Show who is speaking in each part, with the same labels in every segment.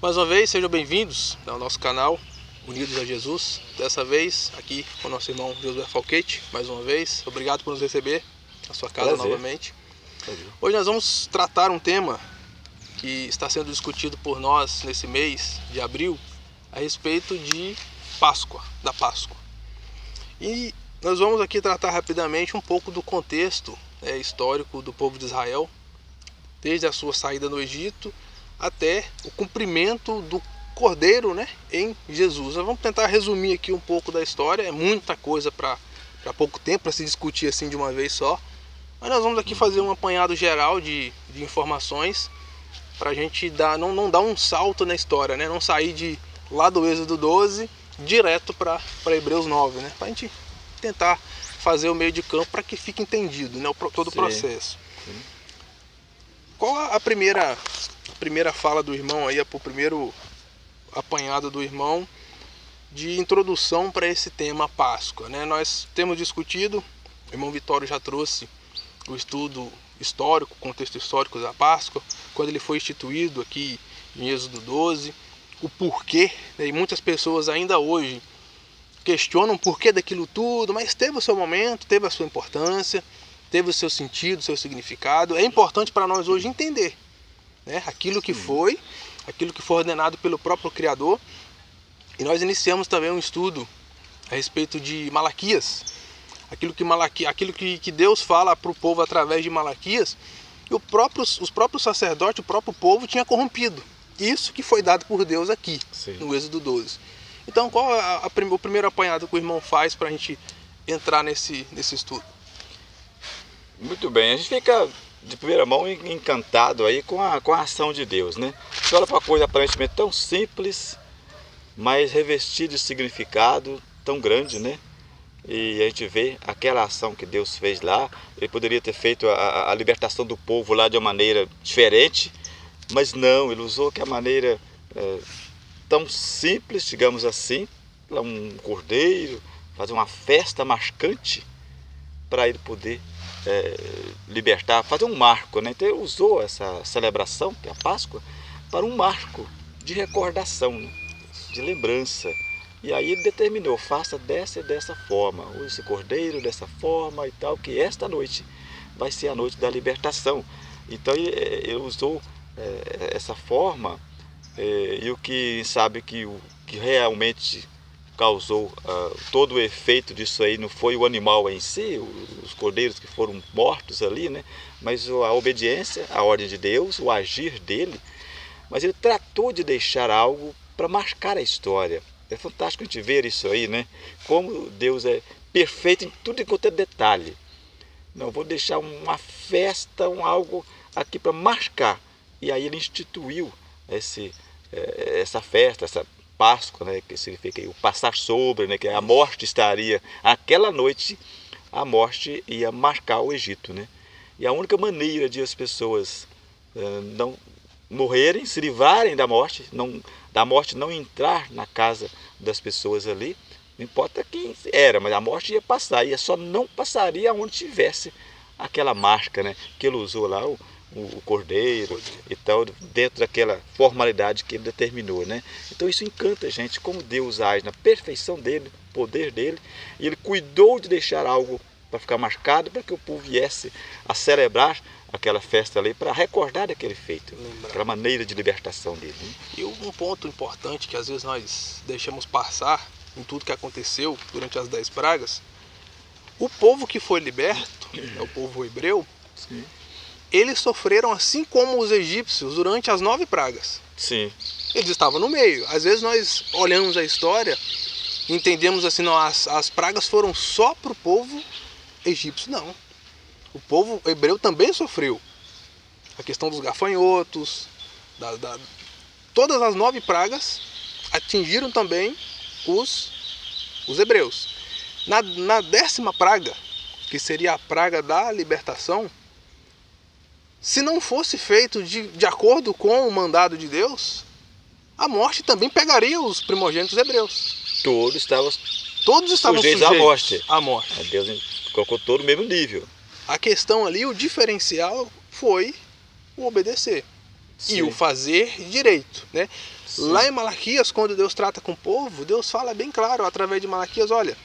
Speaker 1: Mais uma vez, sejam bem-vindos ao nosso canal Unidos a Jesus. Dessa vez, aqui com o nosso irmão Josué Falquete, mais uma vez. Obrigado por nos receber na sua casa novamente. Hoje nós vamos tratar um tema que está sendo discutido por nós nesse mês de abril, a respeito de Páscoa, da Páscoa. E nós vamos aqui tratar rapidamente um pouco do contexto histórico do povo de Israel, desde a sua saída no Egito até o cumprimento do Cordeiro, em Jesus. Nós vamos tentar resumir aqui um pouco da história, é muita coisa para pouco tempo, para se discutir assim de uma vez só. Mas nós vamos aqui fazer um apanhado geral de informações para a gente não dar um salto na história, não sair lá do Êxodo 12 direto para Hebreus 9, para a gente tentar fazer o meio de campo para que fique entendido, todo o processo. Sim. Qual a primeira fala do irmão aí, o primeiro apanhado do irmão de introdução para esse tema Páscoa, Nós temos discutido, o irmão Vitório já trouxe o estudo histórico, contexto histórico da Páscoa, quando ele foi instituído aqui em Êxodo 12, o porquê, e muitas pessoas ainda hoje questionam o porquê daquilo tudo, mas teve o seu momento, teve a sua importância, teve o seu sentido, o seu significado. É importante para nós hoje entender aquilo que foi ordenado pelo próprio Criador. E nós iniciamos também um estudo a respeito de Malaquias, aquilo que Deus fala para o povo através de Malaquias, e os próprios sacerdotes, o próprio povo tinha corrompido. Isso que foi dado por Deus aqui, no Êxodo 12. Então, qual é o primeiro apanhado que o irmão faz para a gente entrar nesse estudo?
Speaker 2: Muito bem, a gente fica de primeira mão encantado aí com a ação de Deus, Você olha para uma coisa aparentemente tão simples, mas revestida de significado tão grande, E a gente vê aquela ação que Deus fez lá. Ele poderia ter feito a libertação do povo lá de uma maneira diferente, mas não, ele usou que a maneira tão simples, digamos assim, um cordeiro, fazer uma festa marcante para ele poder libertar, fazer um marco, Então ele usou essa celebração, que é a Páscoa, para um marco de recordação, de lembrança. E aí ele determinou, faça dessa e dessa forma, use esse cordeiro dessa forma e tal, que esta noite vai ser a noite da libertação. Então ele usou essa forma, e o que sabe que realmente causou todo o efeito disso aí não foi o animal em si, os cordeiros que foram mortos ali, mas a obediência à ordem de Deus, o agir dele. Mas ele tratou de deixar algo para marcar a história. É fantástico a gente ver isso aí, Como Deus é perfeito em tudo quanto é detalhe. Não, vou deixar uma festa, algo aqui para marcar. E aí ele instituiu essa festa, essa Páscoa, que significa o passar sobre, que a morte estaria, aquela noite, a morte ia marcar o Egito, E a única maneira de as pessoas não morrerem, se livrarem da morte não entrar na casa das pessoas ali, não importa quem era, mas a morte ia passar, e só não passaria onde tivesse aquela marca, que ele usou lá, o cordeiro e tal, dentro daquela formalidade que ele determinou, Então isso encanta a gente, como Deus age na perfeição dele, poder dele, e ele cuidou de deixar algo para ficar marcado, para que o povo viesse a celebrar aquela festa ali, para recordar daquele feito, aquela maneira de libertação dele.
Speaker 1: E um ponto importante que às vezes nós deixamos passar em tudo que aconteceu durante as 10 pragas, o povo que foi liberto, o povo hebreu,
Speaker 2: Sim.
Speaker 1: Eles sofreram assim como os egípcios durante as 9 pragas.
Speaker 2: Sim.
Speaker 1: Eles estavam no meio. Às vezes nós olhamos a história e entendemos assim, não, as pragas foram só para o povo egípcio. Não. O povo hebreu também sofreu. A questão dos gafanhotos, todas as 9 pragas atingiram também os hebreus. Na 10ª praga, que seria a praga da libertação, se não fosse feito de acordo com o mandado de Deus, a morte também pegaria os primogênitos hebreus.
Speaker 2: Todos estavam
Speaker 1: sujeitos à morte.
Speaker 2: A Deus colocou todo no mesmo nível.
Speaker 1: A questão ali, o diferencial foi o obedecer. e o fazer direito, né?
Speaker 2: Sim.
Speaker 1: Lá em Malaquias, quando Deus trata com o povo, Deus fala bem claro, através de Malaquias, olha,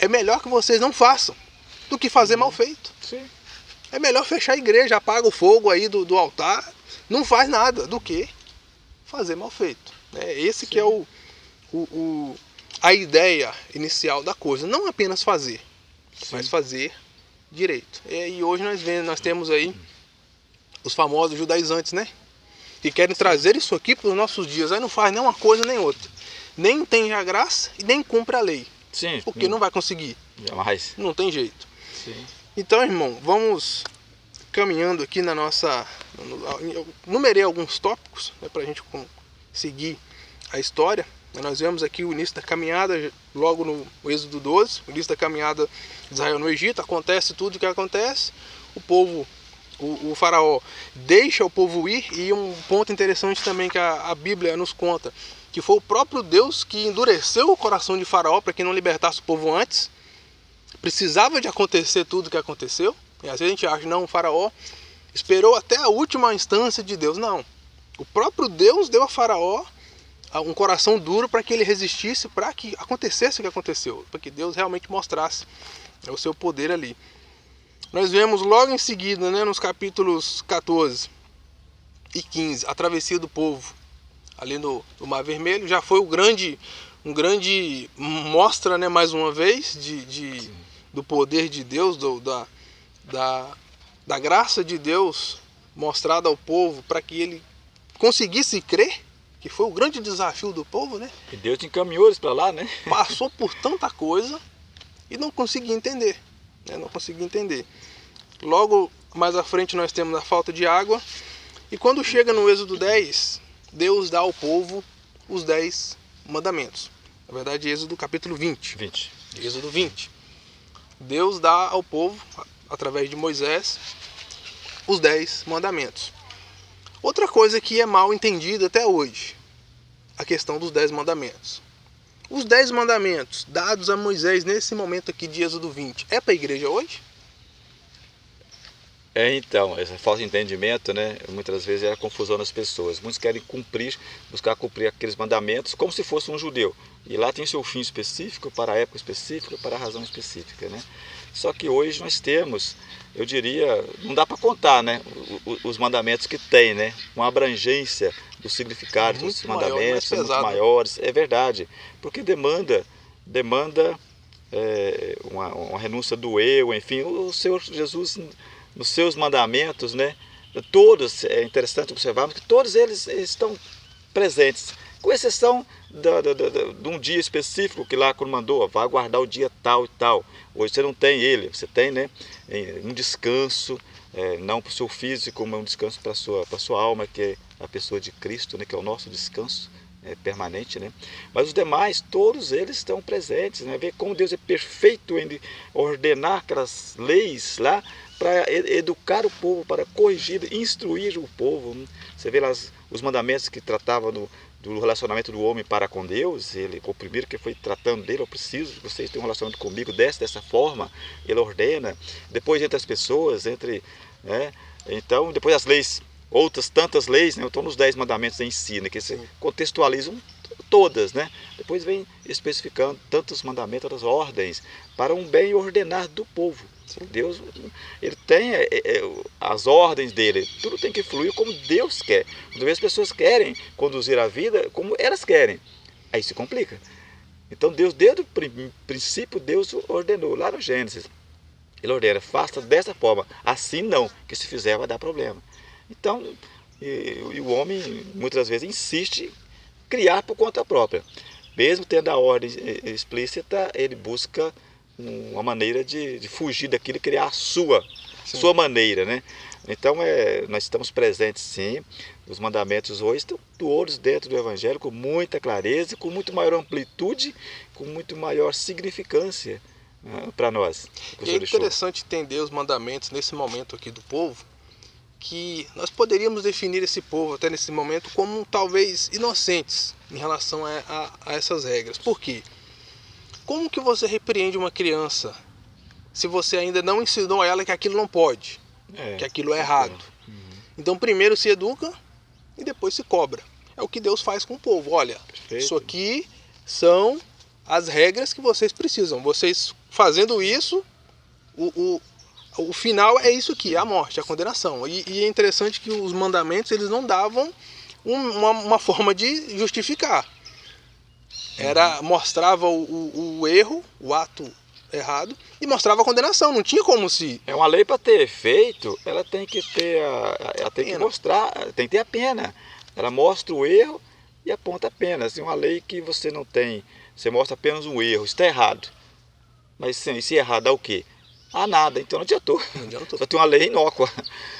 Speaker 1: é melhor que vocês não façam do que fazer mal feito.
Speaker 2: Sim.
Speaker 1: É melhor fechar a igreja, apaga o fogo aí do altar, não faz nada, do que fazer mal feito. Esse que é a ideia inicial da coisa, não apenas fazer, mas fazer direito. E hoje nós temos aí os famosos judaizantes, né? Que querem trazer isso aqui para os nossos dias. Aí não faz nem uma coisa nem outra. Nem entende a graça e nem cumpre a lei.
Speaker 2: Sim.
Speaker 1: Porque não vai conseguir.
Speaker 2: Jamais.
Speaker 1: Não tem jeito.
Speaker 2: Sim.
Speaker 1: Então, irmão, vamos caminhando aqui na nossa... Eu numerei alguns tópicos, né, para a gente seguir a história. Nós vemos aqui o início da caminhada, logo no Êxodo 12, o início da caminhada de Israel no Egito. Acontece tudo o que acontece. O povo... O faraó deixa o povo ir, e um ponto interessante também que a Bíblia nos conta, que foi o próprio Deus que endureceu o coração de faraó para que não libertasse o povo antes. Precisava de acontecer tudo o que aconteceu, e às vezes a gente acha, não, o faraó esperou até a última instância de Deus. Não, o próprio Deus deu a faraó um coração duro para que ele resistisse, para que acontecesse o que aconteceu, para que Deus realmente mostrasse o seu poder ali. Nós vemos logo em seguida, né, nos capítulos 14 e 15, a travessia do povo ali no Mar Vermelho. Já foi um grande mostra, né, mais uma vez, do poder de Deus, da graça de Deus mostrada ao povo para que ele conseguisse crer, que foi o grande desafio do povo, né?
Speaker 2: E Deus te encaminhou eles para lá, né?
Speaker 1: Passou por tanta coisa e não conseguia entender. Não consegui entender. Logo mais à frente nós temos a falta de água. E quando chega no Êxodo 10, Deus dá ao povo os 10 mandamentos. Na verdade, Êxodo capítulo 20. Êxodo 20. Deus dá ao povo, através de Moisés, os 10 mandamentos. Outra coisa que é mal entendida até hoje, a questão dos 10 mandamentos. Os 10 mandamentos dados a Moisés nesse momento aqui de Êxodo 20, é para a igreja hoje?
Speaker 2: Então, essa falta de entendimento, né, muitas vezes é a confusão das pessoas. Muitos querem buscar cumprir aqueles mandamentos como se fosse um judeu. E lá tem o seu fim específico, para a época específica, para a razão específica, né? Só que hoje nós temos, eu diria, não dá para contar, né, os mandamentos que tem, né? Uma abrangência do significado dos mandamentos muito maiores. É verdade, porque demanda uma renúncia do eu, enfim. O Senhor Jesus, nos seus mandamentos, né, todos, é interessante observarmos que todos eles estão presentes, com exceção de um dia específico que lá quando mandou, vai guardar o dia tal e tal. Hoje você não tem ele, você tem, né, um descanso, não para o seu físico, mas um descanso para a sua alma, que é a pessoa de Cristo, né, que é o nosso descanso permanente, né? Mas os demais, todos eles estão presentes, né? Ver como Deus é perfeito em ordenar aquelas leis lá para educar o povo, para corrigir, instruir o povo. Você vê lá os mandamentos que tratavam do relacionamento do homem para com Deus. O primeiro que foi tratando dele: eu preciso que vocês tenham um relacionamento comigo dessa forma. Ele ordena. Depois entre as pessoas, né? Então depois as leis, outras tantas leis, né? Estão nos 10 mandamentos em si, né? Que se contextualizam todas, né? Depois vem especificando tantos mandamentos, tantas ordens para um bem ordenar do povo. Deus, ele tem as ordens dele, tudo tem que fluir como Deus quer. Quando as pessoas querem conduzir a vida como elas querem, aí se complica. Então Deus, desde o princípio, Deus ordenou lá no Gênesis. Ele ordena: faça dessa forma, assim não, que se fizer vai dar problema. Então, o homem muitas vezes insiste em criar por conta própria. Mesmo tendo a ordem explícita, ele busca uma maneira de fugir daquilo e criar a sua maneira, né? Então, nós estamos presentes, sim. Os mandamentos hoje estão todos dentro do Evangelho, com muita clareza, com muito maior amplitude, com muito maior significância para nós.
Speaker 1: E é interessante entender os mandamentos nesse momento aqui do povo, que nós poderíamos definir esse povo até nesse momento como talvez inocentes em relação a essas regras. Por quê? Como que você repreende uma criança se você ainda não ensinou a ela que aquilo não pode, que aquilo é errado? Então primeiro se educa e depois se cobra. É o que Deus faz com o povo. Olha,
Speaker 2: Perfeito.
Speaker 1: isso aqui são as regras que vocês precisam. Vocês fazendo isso, o final é isso aqui, é a morte, a condenação. E é interessante que os mandamentos eles não davam uma forma de justificar. Mostrava o erro, o ato errado, e mostrava a condenação. Não tinha como se...
Speaker 2: É uma lei para ter efeito, ela tem que ter ela tem que mostrar, tem que ter a pena. Ela mostra o erro e aponta a pena. Assim, uma lei que você não tem, você mostra apenas um erro, está errado. Mas se errar dá o quê? Nada, então não adiantou. Só tem uma lei inócua.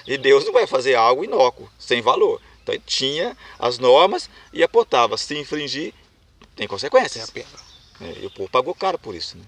Speaker 2: E Deus não vai fazer algo inócuo, sem valor. Então ele tinha as normas e apontava, se infringir, tem consequências.
Speaker 1: Tem a pena.
Speaker 2: E o povo pagou caro por isso, né?